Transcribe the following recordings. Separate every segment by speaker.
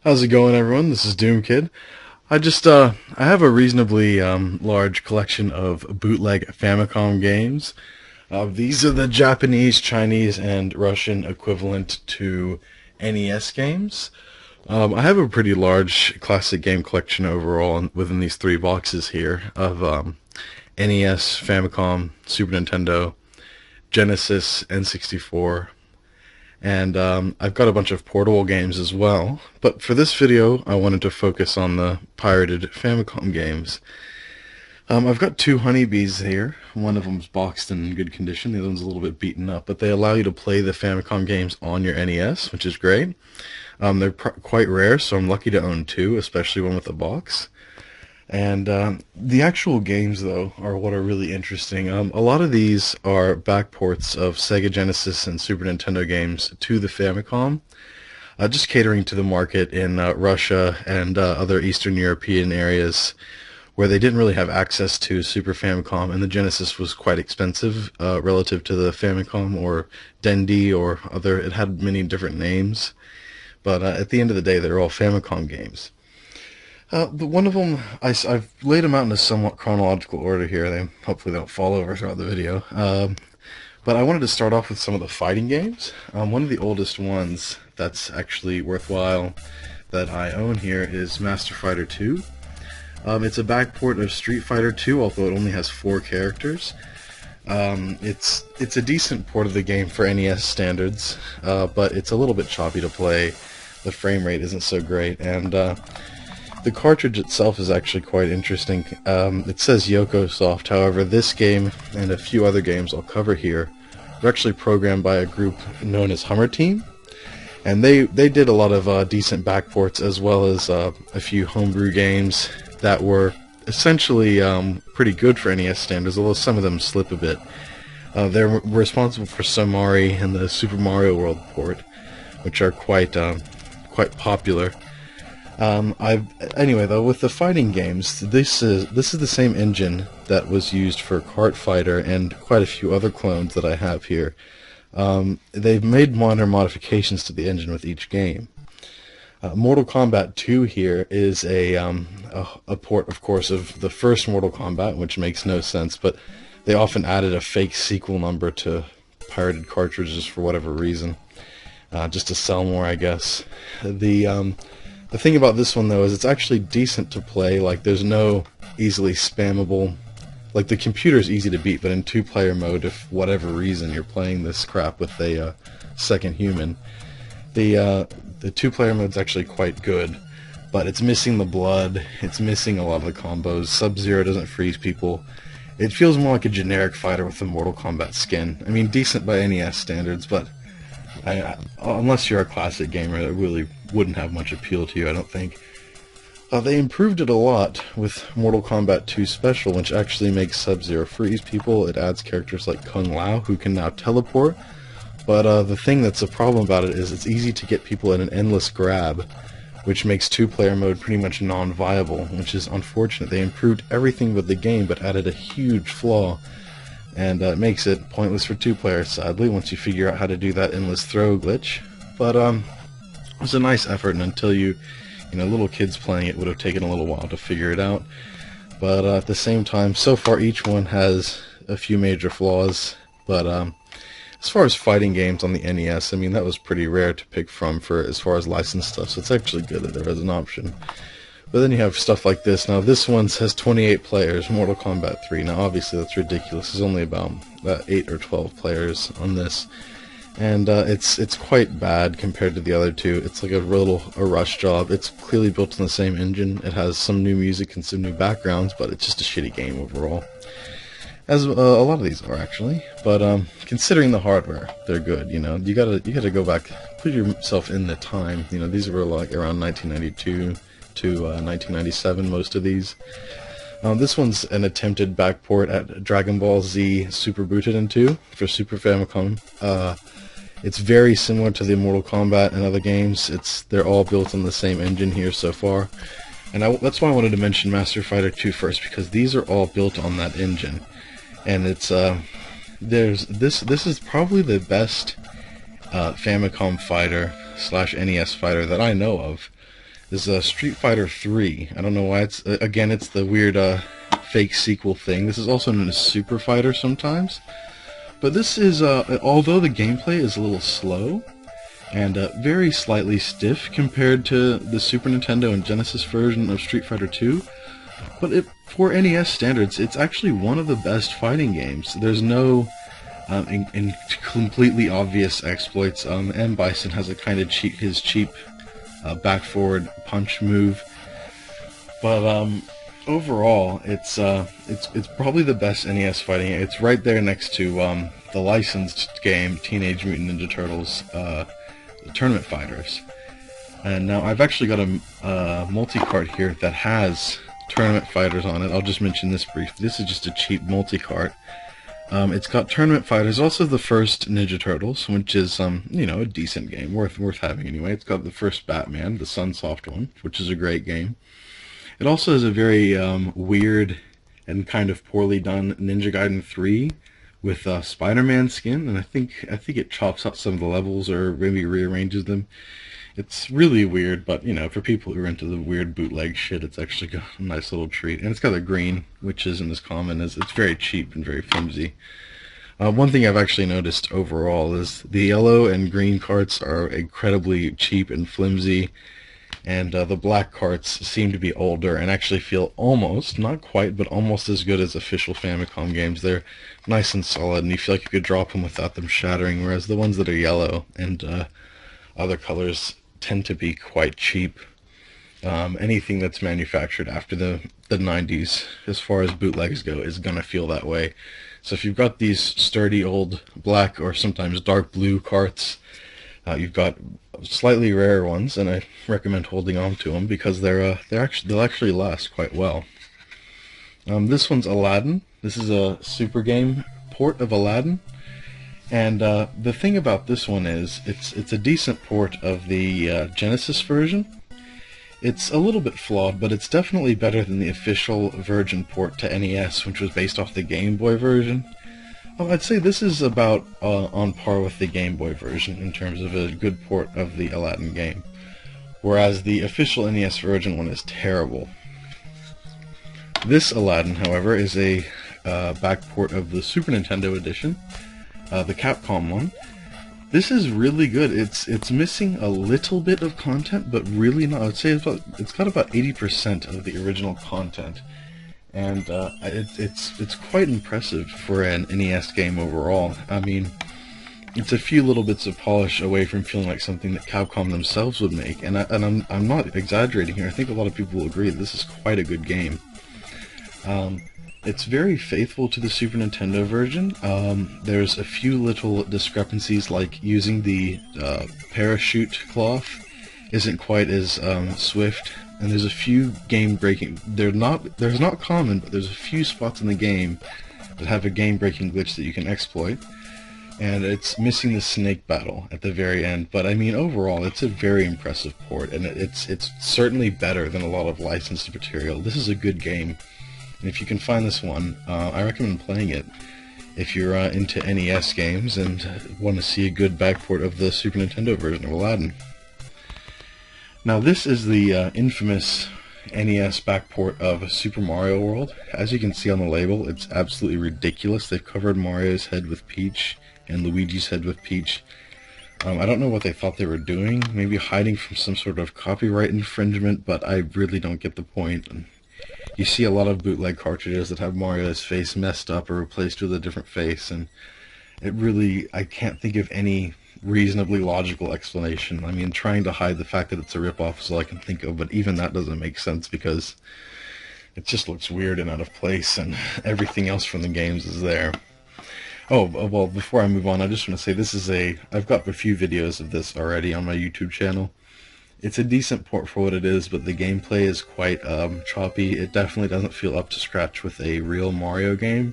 Speaker 1: How's it going, everyone? This is Doom Kid. I have a reasonably large collection of bootleg Famicom games. These are the Japanese, Chinese, and Russian equivalent to NES games. I have a pretty large classic game collection overall within these three boxes here of NES, Famicom, Super Nintendo, Genesis, N64, and I've got a bunch of portable games as well. But for this video, I wanted to focus on the pirated Famicom games. I've got two honeybees here. One of them's boxed in good condition. The other one's a little bit beaten up. But they allow you to play the Famicom games on your NES, which is great. They're quite rare, so I'm lucky to own two, especially one with a box. And the actual games, though, are what are really interesting. A lot of these are backports of Sega Genesis and Super Nintendo games to the Famicom, just catering to the market in Russia and other Eastern European areas where they didn't really have access to Super Famicom, and the Genesis was quite expensive relative to the Famicom or Dendy or other. It had many different names, but at the end of the day, they're all Famicom games. One of them, I've laid them out in a somewhat chronological order here. They hopefully don't fall over throughout the video. But I wanted to start off with some of the fighting games. One of the oldest ones that's actually worthwhile that I own here is Master Fighter 2. It's a backport of Street Fighter 2, although it only has 4 characters. It's a decent port of the game for NES standards, but it's a little bit choppy to play. The frame rate isn't so great, and the cartridge itself is actually quite interesting. It says Yoko Soft, however, this game and a few other games I'll cover here were actually programmed by a group known as Hummer Team, and they did a lot of decent backports as well as a few homebrew games that were essentially pretty good for NES standards, although some of them slip a bit. They're responsible for Somari and the Super Mario World port, which are quite popular. Anyway, though, with the fighting games, this is the same engine that was used for Kart Fighter and quite a few other clones that I have here. They've made minor modifications to the engine with each game. Mortal Kombat 2 here is a port, of course, of the first Mortal Kombat, which makes no sense, but they often added a fake sequel number to pirated cartridges for whatever reason, just to sell more, I guess. The thing about this one, though, is it's actually decent to play. Like, there's no easily spammable... Like, the computer's easy to beat, but in two-player mode, if whatever reason you're playing this crap with a second human, the two-player mode's actually quite good, but it's missing the blood, it's missing a lot of the combos. Sub-Zero doesn't freeze people. It feels more like a generic fighter with a Mortal Kombat skin. I mean, decent by NES standards, but unless you're a classic gamer, it really wouldn't have much appeal to you, I don't think. They improved it a lot with Mortal Kombat 2 Special, which actually makes Sub-Zero freeze people. It adds characters like Kung Lao, who can now teleport. But the thing that's a problem about it is it's easy to get people in an endless grab, which makes two-player mode pretty much non-viable, which is unfortunate. They improved everything with the game, but added a huge flaw. And it makes it pointless for two players, sadly, once you figure out how to do that endless throw glitch. But it was a nice effort, and until little kids playing it would have taken a little while to figure it out. But at the same time, so far each one has a few major flaws. But as far as fighting games on the NES, I mean, that was pretty rare to pick from for as far as licensed stuff, so it's actually good that there is an option. But then you have stuff like this. Now this one has 28 players, Mortal Kombat 3. Now obviously that's ridiculous. There's only about 8 or 12 players on this. And it's quite bad compared to the other two. It's like a rush job. It's clearly built on the same engine. It has some new music and some new backgrounds, but it's just a shitty game overall. As a lot of these are, actually. But considering the hardware, they're good. You gotta go back, put yourself in the time. These were like around 1992 to 1997, most of these. This one's an attempted backport at Dragon Ball Z Super Butoden 2 for Super Famicom. It's very similar to the Mortal Kombat and other games. They're all built on the same engine here so far. And that's why I wanted to mention Master Fighter 2 first, because these are all built on that engine. And this is probably the best Famicom fighter / NES fighter that I know of. is Street Fighter 3. I don't know why it's again it's the weird fake sequel thing. This is also known as Super Fighter sometimes. But this is although the gameplay is a little slow and very slightly stiff compared to the Super Nintendo and Genesis version of Street Fighter 2, but for NES standards, it's actually one of the best fighting games. There's no completely obvious exploits. M. Bison has a kind of cheap back forward punch move, but overall, it's probably the best NES fighting game. It's right there next to the licensed game Teenage Mutant Ninja Turtles Tournament Fighters. And now I've actually got a multi-cart here that has Tournament Fighters on it. I'll just mention this briefly. This is just a cheap multi-cart. It's got Tournament Fighters, also the first Ninja Turtles, which is you know, a decent game, worth having anyway. It's got the first Batman, the Sunsoft one, which is a great game. It also has a very weird and kind of poorly done Ninja Gaiden 3 with Spider-Man skin, and I think it chops out some of the levels or maybe rearranges them. It's really weird, but you know, for people who are into the weird bootleg shit, it's actually got a nice little treat. And it's got a green, which isn't as common, as it's very cheap and very flimsy. One thing I've actually noticed overall is the yellow and green carts are incredibly cheap and flimsy, and the black carts seem to be older and actually feel almost, not quite, but almost as good as official Famicom games. They're nice and solid, and you feel like you could drop them without them shattering, whereas the ones that are yellow and other colors tend to be quite cheap. Anything that's manufactured after the 90s, as far as bootlegs go, is going to feel that way. So if you've got these sturdy old black or sometimes dark blue carts, you've got slightly rarer ones, and I recommend holding on to them because they'll actually last quite well. This one's Aladdin. This is a Super Game port of Aladdin, and the thing about this one is it's a decent port of the Genesis version. It's a little bit flawed, but it's definitely better than the official Virgin port to NES, which was based off the Game Boy version. I'd say this is about on par with the Game Boy version in terms of a good port of the Aladdin game, whereas the official NES version one is terrible. This Aladdin, however, is a back port of the Super Nintendo edition, the Capcom one. This is really good. It's missing a little bit of content, but really not. I would say it's got about 80% of the original content. And it's quite impressive for an NES game overall. I mean, it's a few little bits of polish away from feeling like something that Capcom themselves would make, and I'm not exaggerating here. I think a lot of people will agree this is quite a good game. It's very faithful to the Super Nintendo version. There's a few little discrepancies, like using the parachute cloth isn't quite as swift. And there's a few game-breaking. They're not common, but there's a few spots in the game that have a game-breaking glitch that you can exploit. And it's missing the snake battle at the very end. But I mean, overall, it's a very impressive port, and it's certainly better than a lot of licensed material. This is a good game, and if you can find this one, I recommend playing it. If you're into NES games and want to see a good backport of the Super Nintendo version of Aladdin. Now this is the infamous NES backport of Super Mario World. As you can see on the label, it's absolutely ridiculous. They've covered Mario's head with Peach and Luigi's head with Peach. I don't know what they thought they were doing, maybe hiding from some sort of copyright infringement, but I really don't get the point. You see a lot of bootleg cartridges that have Mario's face messed up or replaced with a different face, and I can't think of any reasonably logical explanation. I mean, trying to hide the fact that it's a ripoff is all I can think of, but even that doesn't make sense because it just looks weird and out of place, and everything else from the games is there. Oh, well, before I move on, I just want to say I've got a few videos of this already on my YouTube channel. It's a decent port for what it is, but the gameplay is quite choppy. It definitely doesn't feel up to scratch with a real Mario game.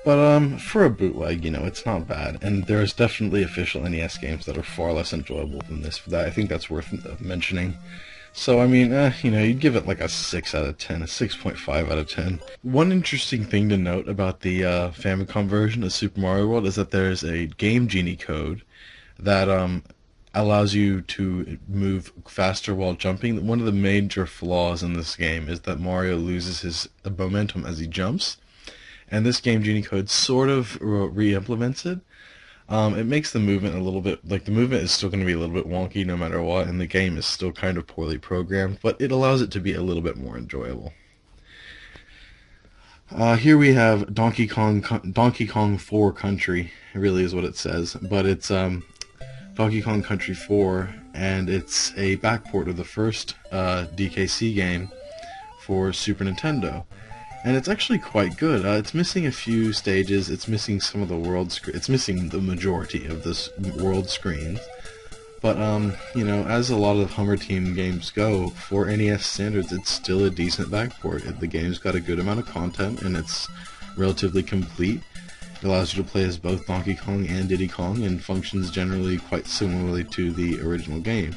Speaker 1: But for a bootleg, you know, it's not bad. And there's definitely official NES games that are far less enjoyable than this. For that, I think that's worth mentioning. So, I mean, you know, you'd give it like a 6 out of 10, a 6.5 out of 10. One interesting thing to note about the Famicom version of Super Mario World is that there's a Game Genie code that allows you to move faster while jumping. One of the major flaws in this game is that Mario loses his momentum as he jumps, and this game Genie Code sort of re-implements it. It makes the movement a little bit, like the movement is still going to be a little bit wonky no matter what, and the game is still kind of poorly programmed, but it allows it to be a little bit more enjoyable. Here we have Donkey Kong 4 Country, really is what it says, but it's Donkey Kong Country 4, and it's a backport of the first DKC game for Super Nintendo. And it's actually quite good. It's missing a few stages. It's missing some of the it's missing the majority of this world screens. But you know, as a lot of Hummer Team games go, for NES standards, it's still a decent backport. The game's got a good amount of content, and it's relatively complete. It allows you to play as both Donkey Kong and Diddy Kong, and functions generally quite similarly to the original game.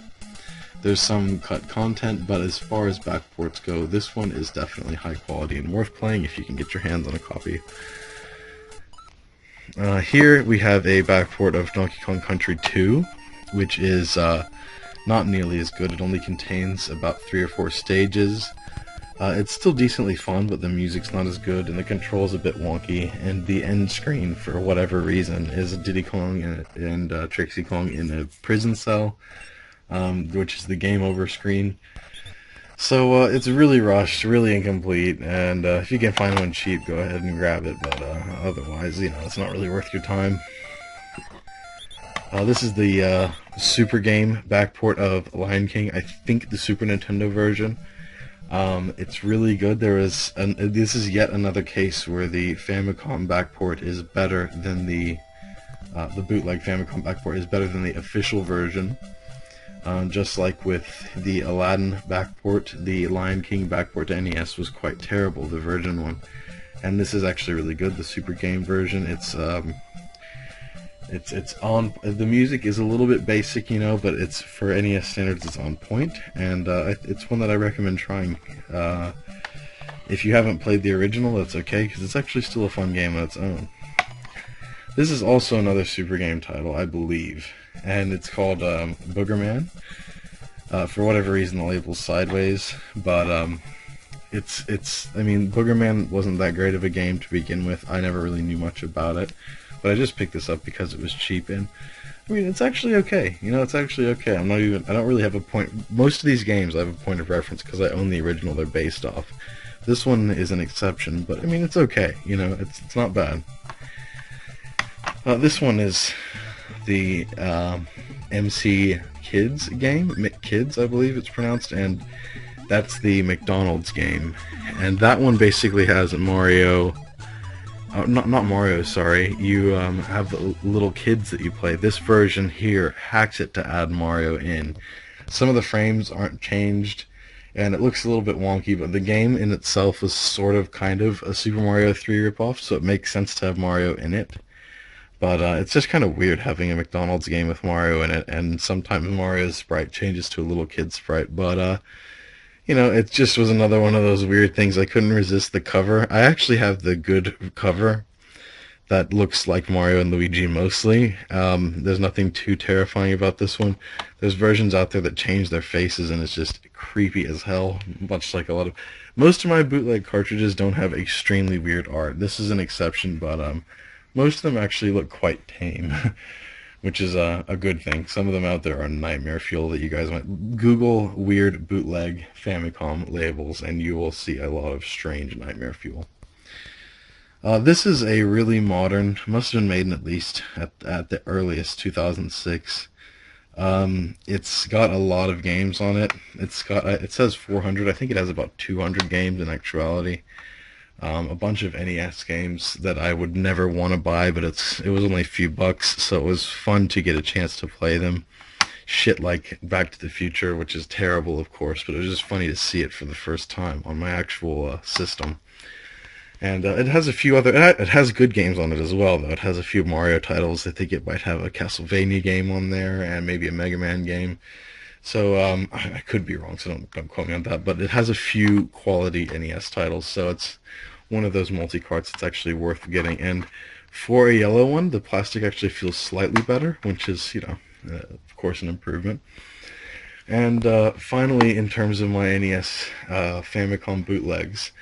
Speaker 1: There's some cut content, but as far as backports go, this one is definitely high quality and worth playing if you can get your hands on a copy. Here we have a backport of Donkey Kong Country 2, which is not nearly as good. It only contains about 3 or 4 stages. It's still decently fun, but the music's not as good, and the control's a bit wonky, and the end screen, for whatever reason, is Diddy Kong and Trixie Kong in a prison cell. Which is the game over screen. So it's really rushed, really incomplete, and if you can find one cheap, go ahead and grab it, but otherwise, you know, it's not really worth your time. This is the Super Game backport of Lion King, I think the Super Nintendo version. It's really good. This is yet another case where the Famicom backport is better than the bootleg Famicom backport is better than the official version. Just like with the Aladdin backport, the Lion King backport to NES was quite terrible, the Virgin one. And this is actually really good, the Super Game version. It's on. The music is a little bit basic, you know, but it's for NES standards, it's on point, and it's one that I recommend trying. If you haven't played the original, that's okay, because it's actually still a fun game on its own. This is also another Super Game title, I believe, and it's called Boogerman. For whatever reason, the label's sideways, but I mean, Boogerman wasn't that great of a game to begin with. I never really knew much about it, but I just picked this up because it was cheap, and I mean, it's actually okay. You know, it's actually okay. I don't really have a point. Most of these games I have a point of reference because I own the original they're based off. This one is an exception, but I mean, it's okay. You know, it's not bad. This one is the MC Kids game, McKids I believe it's pronounced, and that's the McDonald's game. And that one basically has Mario, not Mario, sorry, you have the little kids that you play. This version here hacks it to add Mario in. Some of the frames aren't changed, and it looks a little bit wonky, but the game in itself is sort of kind of a Super Mario 3 ripoff, so it makes sense to have Mario in it. But it's just kind of weird having a McDonald's game with Mario in it, and sometimes Mario's sprite changes to a little kid sprite. But, you know, it just was another one of those weird things. I couldn't resist the cover. I actually have the good cover that looks like Mario and Luigi mostly. There's nothing too terrifying about this one. There's versions out there that change their faces, and it's just creepy as hell, much like a lot of... Most of my bootleg cartridges don't have extremely weird art. This is an exception, but... most of them actually look quite tame, which is a good thing. Some of them out there are nightmare fuel that you guys might Google weird bootleg Famicom labels, and you will see a lot of strange nightmare fuel. This is a really modern, must have been made in at least at the earliest 2006. It's got a lot of games on it. It says 400. I think it has about 200 games in actuality. A bunch of NES games that I would never want to buy, but it was only a few bucks, so it was fun to get a chance to play them. Shit like Back to the Future, which is terrible, of course, but it was just funny to see it for the first time on my actual system. And it has a few other... It has good games on it as well, though. It has a few Mario titles. I think it might have a Castlevania game on there, and maybe a Mega Man game. So, I could be wrong, so don't quote me on that, but it has a few quality NES titles, so it's one of those multi-carts that's actually worth getting. And for a yellow one, the plastic actually feels slightly better, which is, you know, of course, an improvement. And finally, in terms of my NES Famicom bootlegs,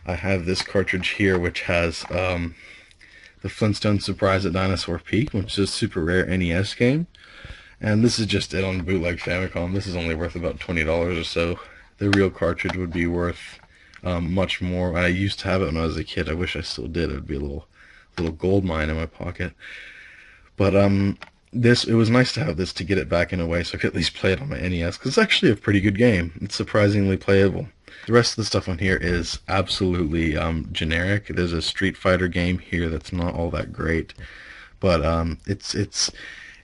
Speaker 1: I have this cartridge here, which has the Flintstone Surprise at Dinosaur Peak, which is a super rare NES game. And this is just it on Bootleg Famicom. This is only worth about $20 or so. The real cartridge would be worth much more. I used to have it when I was a kid. I wish I still did. It would be a little gold mine in my pocket. But it was nice to have this to get it back in a way so I could at least play it on my NES, because it's actually a pretty good game. It's surprisingly playable. The rest of the stuff on here is absolutely generic. There's a Street Fighter game here that's not all that great, but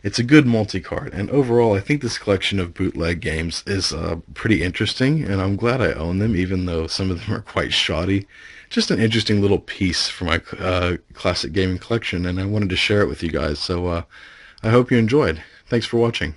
Speaker 1: it's a good multi-card. And overall, I think this collection of bootleg games is pretty interesting, and I'm glad I own them, even though some of them are quite shoddy. Just an interesting little piece for my classic gaming collection, and I wanted to share it with you guys. So I hope you enjoyed. Thanks for watching.